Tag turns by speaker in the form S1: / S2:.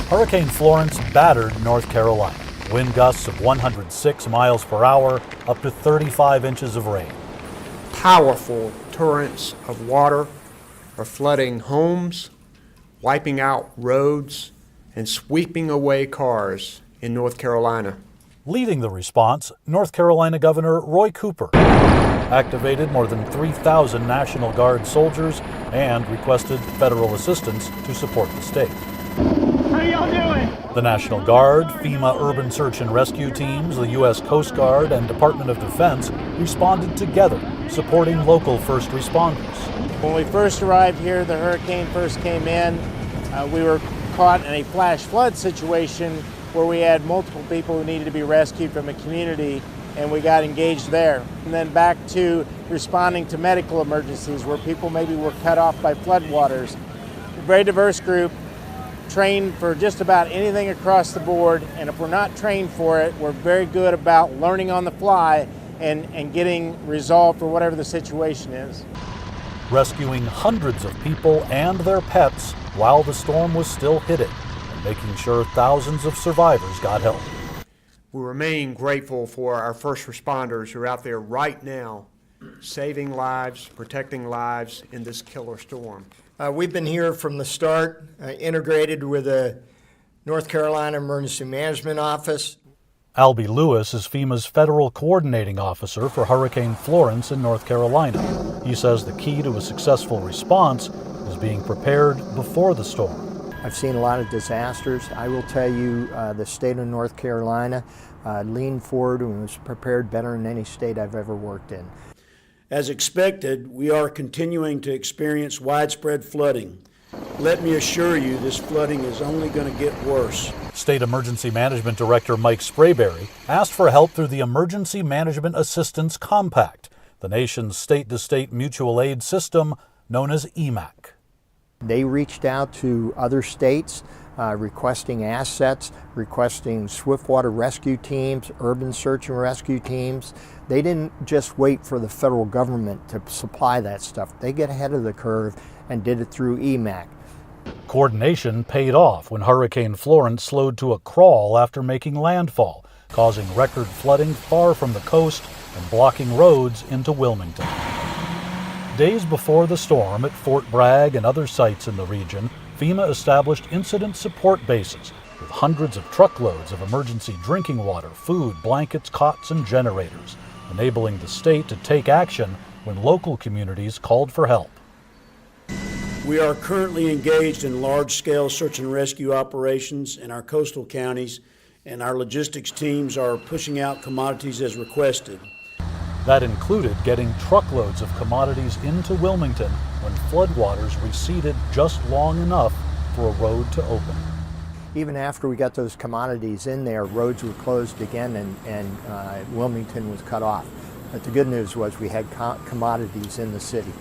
S1: Hurricane Florence battered North Carolina. Wind gusts of 106 miles per hour, up to 35 inches of rain.
S2: Powerful torrents of water are flooding homes, wiping out roads, and sweeping away cars in North Carolina.
S1: Leading the response, North Carolina Governor Roy Cooper activated more than 3,000 National Guard soldiers and requested federal assistance to support the state.
S3: How y'all doing?
S1: The National Guard, FEMA urban search and rescue teams, the U.S. Coast Guard, and Department of Defense responded together, supporting local first responders.
S4: When we first arrived here, the hurricane first came in, we were caught in a flash flood situation where we had multiple people who needed to be rescued from a community, and we got engaged there. And then back to responding to medical emergencies where people maybe were cut off by floodwaters. A very diverse group, trained for just about anything across the board, and if we're not trained for it, we're very good about learning on the fly and getting resolved for whatever the situation is.
S1: Rescuing hundreds of people and their pets while the storm was still hitting, and making sure thousands of survivors got help.
S2: We remain grateful for our first responders who are out there right now, saving lives, protecting lives in this killer storm.
S5: We've been here from the start, integrated with the North Carolina Emergency Management Office.
S1: Albie Lewis is FEMA's federal coordinating officer for Hurricane Florence in North Carolina. He says the key to a successful response is being prepared before the storm.
S5: I've seen a lot of disasters. I will tell you, the state of North Carolina leaned forward and was prepared better than any state I've ever worked in.
S6: As expected, we are continuing to experience widespread flooding. Let me assure you, this flooding is only going to get worse.
S1: State Emergency Management Director Mike Sprayberry asked for help through the Emergency Management Assistance Compact, the nation's state-to-state mutual aid system known as EMAC.
S5: They reached out to other states requesting assets, requesting swiftwater rescue teams, urban search and rescue teams. They didn't just wait for the federal government to supply that stuff. They get ahead of the curve and did it through EMAC.
S1: Coordination paid off when Hurricane Florence slowed to a crawl after making landfall, causing record flooding far from the coast and blocking roads into Wilmington. Days before the storm at Fort Bragg and other sites in the region, FEMA established incident support bases with hundreds of truckloads of emergency drinking water, food, blankets, cots, and generators, enabling the state to take action when local communities called for help.
S6: We are currently engaged in large-scale search and rescue operations in our coastal counties, and our logistics teams are pushing out commodities as requested.
S1: That included getting truckloads of commodities into Wilmington when floodwaters receded just long enough for a road to open.
S5: Even after we got those commodities in there, roads were closed again and Wilmington was cut off. But the good news was we had commodities in the city.